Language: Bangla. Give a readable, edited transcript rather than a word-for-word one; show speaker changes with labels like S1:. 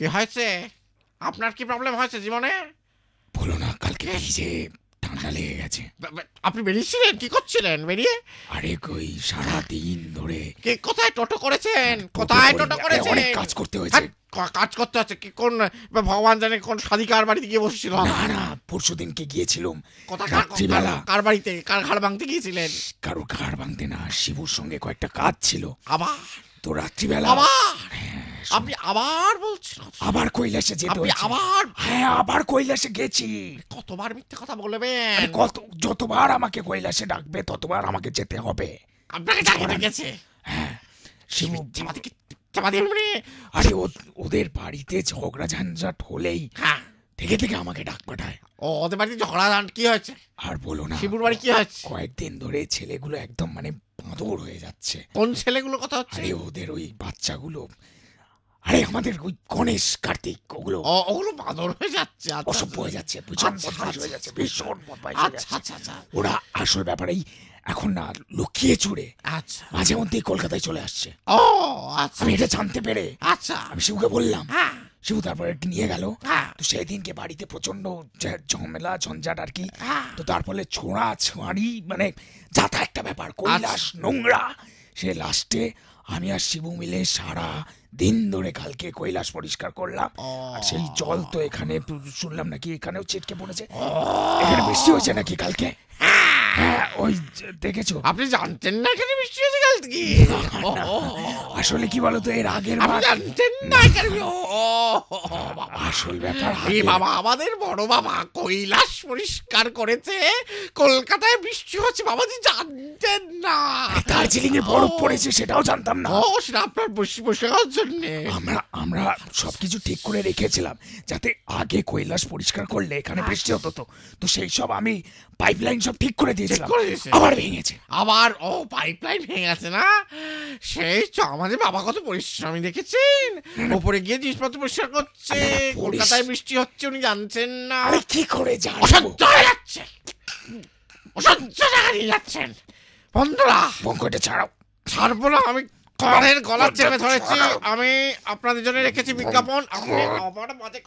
S1: কি হয়েছে? আপনার কি প্রবলেম হয়েছে জীবনে?
S2: বলো না, কালকে কি যে ঠান্ডা লেগে গেছে।
S1: আপনি বেরিয়েছিলেন, কি করছিলেন বেরিয়ে?
S2: আরে কই সারাদিন ধরে
S1: কি কোথায় টোটো করেছেন? কোথায় টোটো করেছেন?
S2: অনেক কাজ করতে হয়েছে।
S1: কাজ করতে হচ্ছে কি? কোন ভগবান জানে কোন সাধিকার বাড়িতে গিয়ে বসেছিল?
S2: না না, পরশুদিনকে গিয়েছিলাম
S1: কোথায়?
S2: রাত্রিবেলা।
S1: কার বাড়িতে? কার ঘাড় ভাঙতে গিয়েছিলেন?
S2: কারো ঘাড় ভাঙতে না, শিবুর সঙ্গে কয়েকটা কাজ ছিল।
S1: আবার?
S2: তো রাত্রিবেলা
S1: আবার? আপনি আবার বলছেন?
S2: আবার কৈলাসে যেতে
S1: আপনি
S2: হয়েছে।
S1: আবার?
S2: হ্যাঁ, আবার কৈলাসে গেছি।
S1: কতবার মিথ্যে কথা বলবেন?
S2: যতবার আমাকে কৈলাসে ডাকবে ততবার আমাকে যেতে হবে।
S1: আপনাকে ডাকতে গেছে?
S2: হ্যাঁ, শিবু।
S1: আরে
S2: ওদের বাড়িতে ঝগড়া ঝঞ্ঝাট হলেই
S1: হ্যাঁ
S2: থেকে থেকে আমাকে ডাক পাঠায়।
S1: ওদের বাড়িতে ঝগড়া কি হয়েছে?
S2: আর বলো না,
S1: শিবুর বাড়ি কি হয়েছে?
S2: কয়েকদিন ধরে ছেলেগুলো একদম মানে বাঁদর হয়ে যাচ্ছে।
S1: কোন ছেলেগুলো কথা হচ্ছে?
S2: আরে ওদের ওই বাচ্চাগুলো, আরে আমাদের ওই গণেশ কার্তিক,
S1: ওগুলো বাঁদর হয়ে যাচ্ছে,
S2: অসভ্য হয়ে যাচ্ছে, ভীষণ বদমাইশ হয়ে যাচ্ছে, ভীষণ বদমাইশ হয়ে যাচ্ছে। ওরা আসল ব্যাপারেই এখন না লুকিয়ে চুরে
S1: আচ্ছা
S2: মাঝে মধ্যেই কলকাতায় চলে আসছে।
S1: ও আচ্ছা,
S2: আমি এটা জানতে পেরে
S1: আচ্ছা
S2: আমি শিবুকে বললাম।
S1: হ্যাঁ
S2: শিবু তারপরে নিয়ে গেল।
S1: হ্যাঁ
S2: তো সেদিনকে বাড়িতে প্রচন্ড ঝামেলা ঝঞ্ঝাট আর কি।
S1: হ্যাঁ
S2: তো তার ফলে ছোঁড়া ছোঁড়ি মানে যাতা একটা ব্যাপার, কৈলাস নোংরা। সে লাস্টে আমি আর শিবু মিলে সারা দিন ধরে কালকে কৈলাস পরিষ্কার করলাম। আর সেই জল তো এখানে শুনলাম নাকি এখানেও ছিটকে পড়েছে। এখানে বৃষ্টি হয়েছে নাকি কালকে? হ্যাঁ, ওই দেখেছো?
S1: আপনি জানতেন না এখানে বৃষ্টি হয়েছে কাল থেকে?
S2: আসলে কি বলতো, এর আগের বার
S1: জানতেন না এখানে?
S2: আসল ব্যাপার
S1: বাবা, আমাদের বড় বাবা কৈলাস পরিষ্কার করেছে, কলকাতায় বৃষ্টি হচ্ছে, বাবাজি জানতেন না?
S2: দার্জিলিং এ বরফ পড়েছে সেটাও জানতাম না।
S1: ও সেটা আপনার বসে বসে খাওয়ার জন্য।
S2: আমরা সবকিছু ঠিক করে রেখেছিলাম যাতে আগে কৈলাস পরিষ্কার করলে এখানে বৃষ্টি হতো। তো সেই সব আমি পাইপলাইন সব ঠিক করে দিয়েছিলাম, আবার ভেঙেছে।
S1: আবার পাইপলাইন ভেঙে গেছে না? সেই তো আমাদের বাবা কত পরিশ্রমী দেখেছেন, উপরে গিয়ে জিনিসপত্র পরিষ্কার করছে, কলকাতায় বৃষ্টি হচ্ছে উনি জানছেন না?
S2: আরে কি করে জানবো?
S1: অসহ্য হয়ে যাচ্ছে, অসহ্য জায়গা নিয়ে যাচ্ছেন। বন্ধুরা,
S2: পঙ্কজটা ছাড়াও।
S1: ছাড়বো না, আমি কানের গলা চেপে ধরেছি। আমি আপনাদের জন্য রেখেছি বিজ্ঞাপন। আপনি আবার মাঝে